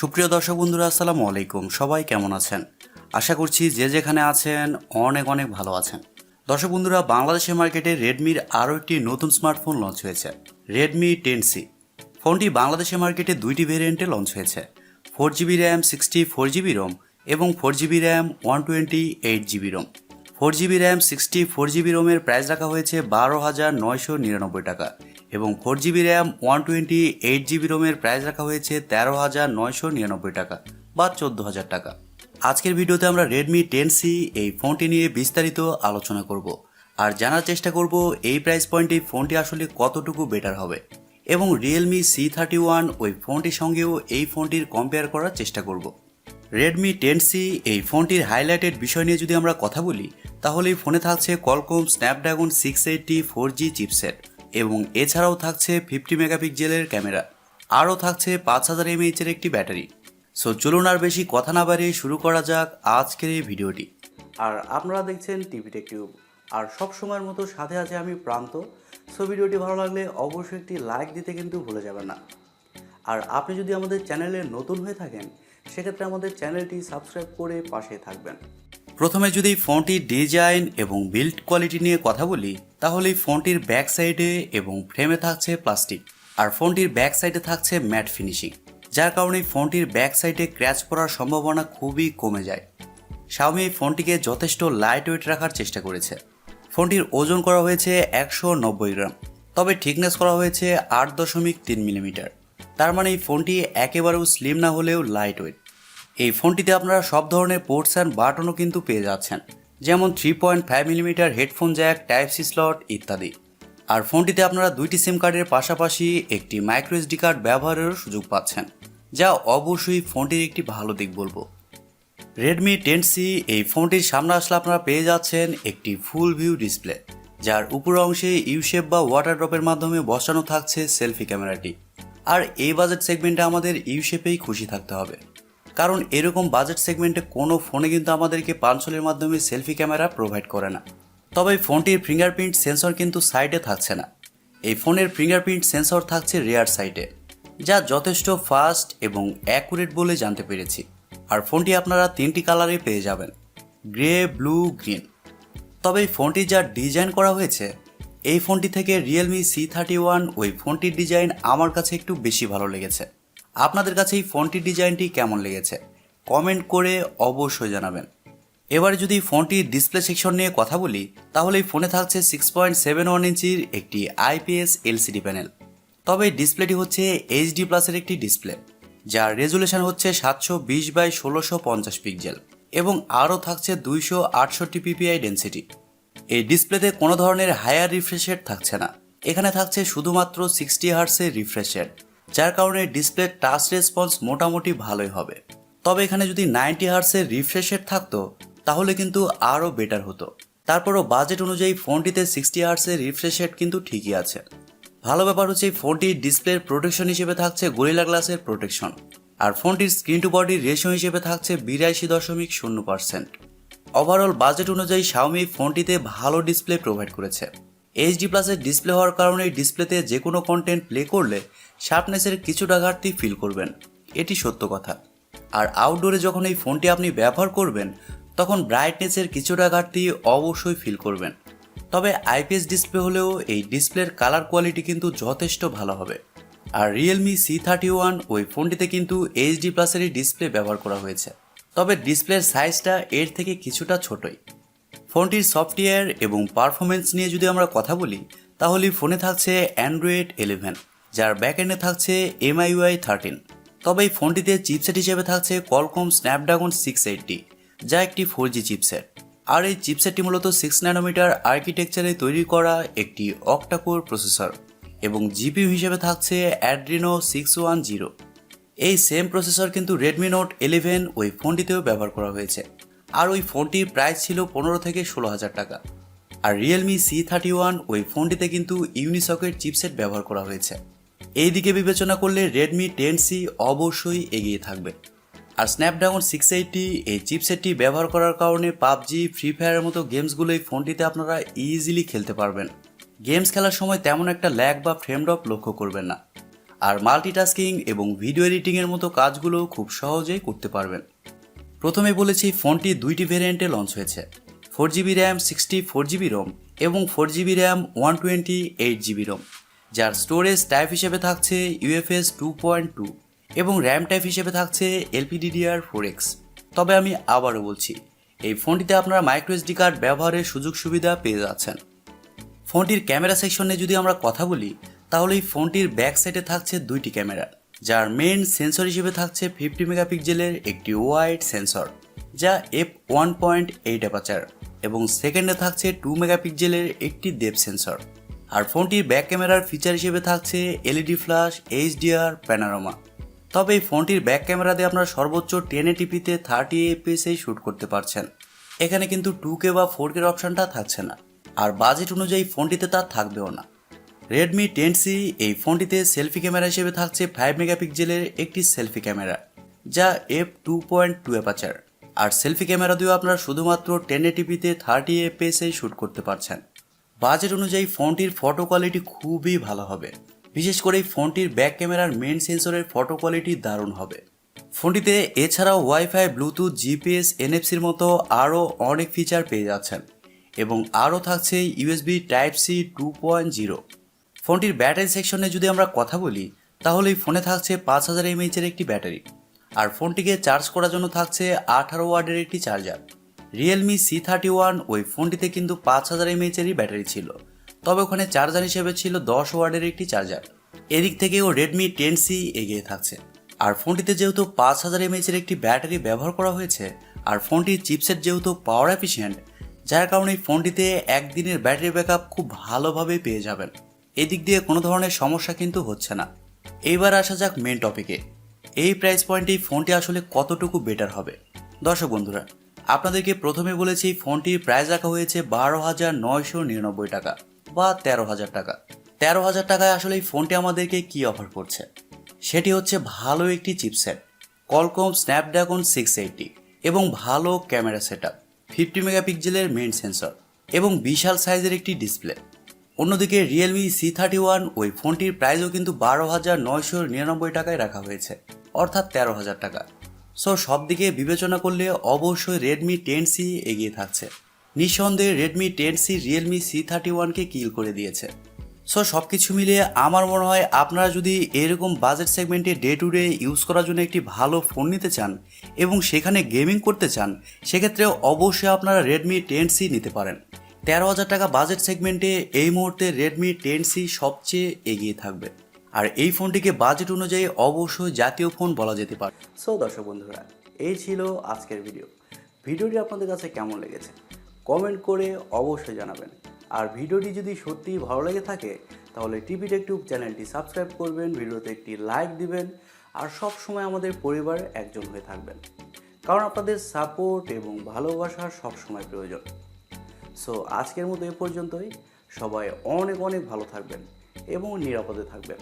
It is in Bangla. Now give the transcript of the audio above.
সুপ্রিয় দর্শক বন্ধুরা, আসসালামু আলাইকুম। সবাই কেমন আছেন? আশা করছি যে যেখানে আছেন অনেক অনেক ভালো আছেন। দর্শক বন্ধুরা, বাংলাদেশের মার্কেটে রেডমির আরও একটি নতুন স্মার্টফোন লঞ্চ হয়েছে, রেডমি 10C। ফোনটি বাংলাদেশের মার্কেটে দুইটি ভেরিয়েন্টে লঞ্চ হয়েছে, 4GB র্যাম 64GB রোম এবং 4GB RAM 128GB Rome. 4GB RAM 64GB রোমের প্রাইস রাখা হয়েছে 12,999 টাকা এবং 4GB র্যাম 128GB রোমের প্রাইস রাখা হয়েছে 13,999 টাকা বা 14,000 টাকা। আজকের ভিডিওতে আমরা রেডমি 10C এই ফোনটি নিয়ে বিস্তারিত আলোচনা করব আর জানার চেষ্টা করব এই প্রাইস পয়েন্টে ফোনটি আসলে কতটুকু বেটার হবে এবং রিয়েলমি C31 ওই ফোনটির সঙ্গেও এই ফোনটির কম্পেয়ার করার চেষ্টা করব। রেডমি 10C এই ফোনটির হাইলাইটেড বিষয় নিয়ে যদি আমরা কথা বলি, তাহলে এই ফোনে থাকছে Qualcomm Snapdragon 680 4G চিপসেট এবং এছাড়াও থাকছে 50 মেগাপিক্সেলের ক্যামেরা, আরও থাকছে 5000 mAh এর একটি ব্যাটারি। সো চলুন আর বেশি কথা না বাড়িয়ে শুরু করা যাক আজকের এই ভিডিওটি। আর আপনারা দেখছেন টিভি টেক টিউব, আর সব সময়ের মতো সাথে আছে আমি প্রান্ত। সো ভিডিওটি ভালো লাগলে অবশ্যই একটি লাইক দিতে কিন্তু ভুলে যাবেন না। আর আপনি যদি আমাদের চ্যানেলে নতুন হয়ে থাকেন, সেক্ষেত্রে আমাদের চ্যানেলটি সাবস্ক্রাইব করে পাশে থাকবেন। প্রথমে যদি ফোনটির ডিজাইন এবং বিল্ড কোয়ালিটি নিয়ে কথা বলি, তাহলে এই ফোনটির ব্যাক সাইডে এবং ফ্রেমে থাকছে প্লাস্টিক, আর ফোনটির ব্যাক সাইডে থাকছে ম্যাট ফিনিশিং, যার কারণে ফোনটির ব্যাক সাইডে ক্র্যাচ পড়ার সম্ভাবনা খুবই কমে যায়। Xiaomi এই ফোনটিকে যথেষ্ট লাইট ওয়েট রাখার চেষ্টা করেছে। ফোনটির ওজন করা হয়েছে 190 গ্রাম, তবে থিকনেস করা হয়েছে 8.3 মিলিমিটার। তার মানে এই ফোনটি একেবারেও স্লিম না হলেও লাইট ওয়েট। এই ফোনটিতে আপনারা সব ধরনের পোর্টস অ্যান্ড বাটনও কিন্তু পেয়ে যাচ্ছেন, যেমন 3.5 millimeter headphone jack, type C slot ইত্যাদি। আর ফোনটিতে আপনারা দুইটি সিম কার্ডের পাশাপাশি একটি মাইক্রো এসডি কার্ড ব্যবহারেরও সুযোগ পাচ্ছেন, যা অবশ্যই ফোনটির একটি ভালো দিক বলবো। রেডমি 10C এই ফোনটির সামনে আসলে আপনারা পেয়ে যাচ্ছেন একটি ফুল ভিউ ডিসপ্লে, যার উপর অংশে ইউশেপ বা ওয়াটার ড্রপের মাধ্যমে বসানো থাকছে সেলফি ক্যামেরাটি। আর এই বাজেট সেগমেন্টে আমাদের ইউশেপেই খুশি থাকতে হবে, কারণ এরকম বাজেট সেগমেন্টে কোনো ফোনে কিন্তু আমাদেরকে পাঞ্চলের মাধ্যমে সেলফি ক্যামেরা প্রোভাইড করে না। তবে ফোনটির ফিঙ্গারপ্রিন্ট সেন্সর কিন্তু সাইডে থাকছে না, এই ফোনের ফিঙ্গারপ্রিন্ট সেন্সর থাকছে রিয়ার সাইডে, যা যথেষ্ট ফাস্ট এবং অ্যাকুরেট বলে জানতে পেরেছি। আর ফোনটি আপনারা তিনটি কালারে পেয়ে যাবেন, গ্রে, ব্লু, গ্রিন। তবে এই ফোনটি যা ডিজাইন করা হয়েছে, এই ফোনটি থেকে রিয়েলমি C31 ওই ফোনটির ডিজাইন আমার কাছে একটু বেশি ভালো লেগেছে। আপনাদের কাছে এই ফোনটির ডিজাইনটি কেমন লেগেছে কমেন্ট করে অবশ্যই জানাবেন। এবারে যদি ফোনটির ডিসপ্লে সেকশন নিয়ে কথা বলি, তাহলে এই ফোনে থাকছে 6.71 ইঞ্চির একটি IPS LCD প্যানেল। তবে এই ডিসপ্লেটি হচ্ছে HD প্লাসের একটি ডিসপ্লে, যার রেজুলেশন হচ্ছে 720x1650 পিক্সেল এবং আরও থাকছে 268 ppi ডেন্সিটি। এই ডিসপ্লেতে কোনো ধরনের হায়ার রিফ্রেশ রেট থাকছে না, এখানে থাকছে শুধুমাত্র 60 হার্টসের রিফ্রেশ রেট, যার কারণে ডিসপ্লে টাচ রেসপন্স মোটামুটি ভালোই হবে। তবে এখানে যদি 90 হার্টসের রিফ্রেশ রেট থাকতো তাহলে কিন্তু আরও বেটার হতো। তারপরও বাজেট অনুযায়ী ফোনটিতে 60 হার্টসের রিফ্রেশ রেট কিন্তু ঠিকই আছে। ভালো ব্যাপার হচ্ছে এই ফোনটির ডিসপ্লের প্রোটেকশন হিসেবে থাকছে গরিলা গ্লাসের প্রোটেকশন, আর ফোনটির স্ক্রিন টু বডির রেশিও হিসেবে থাকছে 82.0%। ওভারঅল বাজেট অনুযায়ী Xiaomi ফোনটিতে ভালো ডিসপ্লে প্রোভাইড করেছে। HD প্লাসের ডিসপ্লে হওয়ার কারণে ডিসপ্লেতে যে কোনো কন্টেন্ট প্লে করলে শার্পনেসের কিছুটা ঘাটতি ফিল করবেন, এটি সত্য কথা। আর আউটডোরে যখন এই ফোনটি আপনি ব্যবহার করবেন, তখন ব্রাইটনেসের কিছুটা ঘাটতি অবশ্যই ফিল করবেন। তবে IPS ডিসপ্লে হলেও এই ডিসপ্লের কালার কোয়ালিটি কিন্তু যথেষ্ট ভালো হবে। আর রিয়েলমি C31 ওই ফোনটিতে কিন্তু HD প্লাসেরই ডিসপ্লে ব্যবহার করা হয়েছে, তবে ডিসপ্লের সাইজটা এর থেকে কিছুটা ছোটই। ফোনটির সফটওয়্যার এবং পারফরমেন্স নিয়ে যদি আমরা কথা বলি, তাহলে ফোনে থাকছে Android 11, যার ব্যাকএন্ডে থাকছে MIUI 13। তবে এই ফোনটিতে চিপসেট হিসেবে থাকছে Qualcomm Snapdragon 680, যা একটি 4G চিপসেট। আর এই চিপসেটটি মূলত 6 ন্যানোমিটার আর্কিটেকচারে তৈরি করা একটি Octa-core প্রসেসর এবং জিপিইউ হিসেবে থাকছে Adreno 610। এই সেম প্রসেসর কিন্তু Redmi Note 11 ওই ফোনটিতেও ব্যবহার করা হয়েছে, আর ওই ফোনটির প্রাইস ছিল 15 থেকে 16,000 টাকা। আর রিয়েলমি C31 ওই ফোনটিতে কিন্তু ইউনিসকেট চিপসেট ব্যবহার করা হয়েছে। এই দিকে বিবেচনা করলে Redmi 10C অবশ্যই এগিয়ে থাকবে। আর স্ন্যাপড্রাগন 680 এই চিপসেটটি ব্যবহার করার কারণে পাবজি, ফ্রি ফায়ারের মতো গেমসগুলো এই ফোনটিতে আপনারা ইজিলি খেলতে পারবেন। গেমস খেলার সময় তেমন একটা ল্যাগ বা ফ্রেম ড্রপ লক্ষ্য করবেন না। আর মাল্টিটাস্কিং এবং ভিডিও এডিটিংয়ের মতো কাজগুলো খুব সহজেই করতে পারবেন। প্রথমে বলেছি ফোনটি দুইটি ভেরিয়েন্টে লঞ্চ হয়েছে, 4GB র্যাম 64GB রোম এবং 4GB র্যাম 128GB রোম, যার স্টোরেজ টাইপ হিসেবে থাকছে UFS 2.2 এবং র্যাম টাইপ হিসেবে থাকছে LPDDR4X। তবে আমি আবারও বলছি, এই ফোনটিতে আপনারা মাইক্রোএসডি কার্ড ব্যবহারের সুযোগ সুবিধা পেয়ে যাচ্ছেন। ফোনটির ক্যামেরা সেকশনে যদি আমরা কথা বলি, তাহলে এই ফোনটির ব্যাক সাইডে থাকছে দুইটি ক্যামেরা, যার মেইন সেন্সর হিসেবে থাকছে 50 মেগাপিক্সেলের একটি ওয়াইড সেন্সর যা f1.8 অ্যাপারচার এবং সেকেন্ডে থাকছে 2 মেগাপিক্সেলের একটি ডেপথ সেন্সর। আর ফোনটির ব্যাক ক্যামেরার ফিচার হিসেবে থাকছে LED ফ্ল্যাশ, HDR, প্যানোরামা। তবে এই ফোনটির ব্যাক ক্যামেরা দিয়ে আপনারা সর্বোচ্চ 1080pতে 30 fps শ্যুট করতে পারছেন। এখানে কিন্তু 2K বা 4K অপশনটা থাকছে না, আর বাজেট অনুযায়ী ফোনটিতে তা থাকবেও না। Redmi 10C এই ফোনটিতে সেলফি ক্যামেরা হিসেবে থাকছে 5 মেগাপিক্সেলের একটি সেলফি ক্যামেরা যা f2.2 অ্যাপারচার, আর সেলফি ক্যামেরা দিয়েও আপনারা শুধুমাত্র 1080pতে 30 fps শ্যুট করতে পারছেন। বাজেট অনুযায়ী ফোনটির ফটো কোয়ালিটি খুবই ভালো হবে, বিশেষ করে এই ফোনটির ব্যাক ক্যামেরার মেইন সেন্সরের ফটো কোয়ালিটি দারুণ হবে। ফোনটিতে এছাড়াও ওয়াইফাই, ব্লুটুথ, GPS, NFC-র মতো আরও অনেক ফিচার পেয়ে যাচ্ছেন এবং আরও থাকছে USB Type-C 2.0। ফোনটির ব্যাটারি সেকশনে যদি আমরা কথা বলি, তাহলে এই ফোনে থাকছে 5000 mAh-এর একটি ব্যাটারি, আর ফোনটিকে চার্জ করার জন্য থাকছে 18 ওয়াটের একটি চার্জার। Realme C31 ওই ফোনটিতে কিন্তু 5000 mAh-এরই ব্যাটারি ছিল, তবে ওখানে চার্জার হিসেবে ছিল 10 ওয়াটের একটি চার্জার। এদিক থেকেও Redmi 10C এগিয়ে থাকছে। আর ফোনটিতে যেহেতু 5000 mAh-এর একটি ব্যাটারি ব্যবহার করা হয়েছে, আর ফোনটির চিপসেট যেহেতু পাওয়ার এফিশিয়েন্ট, যার কারণে এই ফোনটিতে একদিনের ব্যাটারি ব্যাকআপ খুব ভালোভাবে পেয়ে যাবেন। এদিক দিয়ে কোনো ধরনের সমস্যা কিন্তু হচ্ছে না। এইবার আসা যাক মেন টপিকে, এই প্রাইস পয়েন্টে এই ফোনটি আসলে কতটুকু বেটার হবে। দর্শক বন্ধুরা, আপনাদেরকে প্রথমে বলেছি ফোনটির প্রাইস রাখা হয়েছে 12,999 টাকা বা 13,000 টাকা। 13,000 টাকায় আসলে এই ফোনটি আমাদেরকে কি অফার করছে, সেটি হচ্ছে ভালো একটি চিপসেট, Qualcomm Snapdragon 680 এবং ভালো ক্যামেরা সেটআপ, 50 মেগাপিক্সেলের মেইন সেন্সর এবং বিশাল সাইজের একটি ডিসপ্লে। অন্যদিকে Realme C31 ওই ফোনটির প্রাইসও কিন্তু 12,999 টাকায় রাখা হয়েছে, অর্থাৎ 13,000 টাকা। সো সব দিকে বিবেচনা করলে অবশ্যই Redmi 10C এগিয়ে থাকছে। নিঃসন্দেহে Redmi 10C Realme C31কে কিল করে দিয়েছে। সো সব কিছু মিলিয়ে আমার মনে হয় আপনারা যদি এরকম বাজেট সেগমেন্টে ডে টু ডে ইউজ করার জন্য একটি ভালো ফোন নিতে চান এবং সেখানে গেমিং করতে চান, সেক্ষেত্রে অবশ্যই আপনারা Redmi 10C নিতে পারেন। 13,000 টাকা বাজেট সেগমেন্টে এই মুহূর্তে Redmi 10C সবচেয়ে এগিয়ে থাকবে, আর এই ফোনটিকে বাজেট অনুযায়ী অবশ্যই জাতীয় ফোন বলা যেতে পারে। সো দর্শক বন্ধুরা, এই ছিল আজকের ভিডিওটি আপনাদের কাছে কেমন লেগেছে কমেন্ট করে অবশ্যই জানাবেন। আর ভিডিওটি যদি সত্যিই ভালো লেগে থাকে, তাহলে টিভি টেক টিউব চ্যানেলটি সাবস্ক্রাইব করবেন, ভিডিওতে একটি লাইক দিবেন, আর সব সময় আমাদের পরিবারের একজন হয়ে থাকবেন, কারণ আপনাদের সাপোর্ট এবং ভালোবাসার সব সময় প্রয়োজন। সো আজকের মতো এ পর্যন্তই। সবাই অনেক অনেক ভালো থাকবেন এবং নিরাপদে থাকবেন।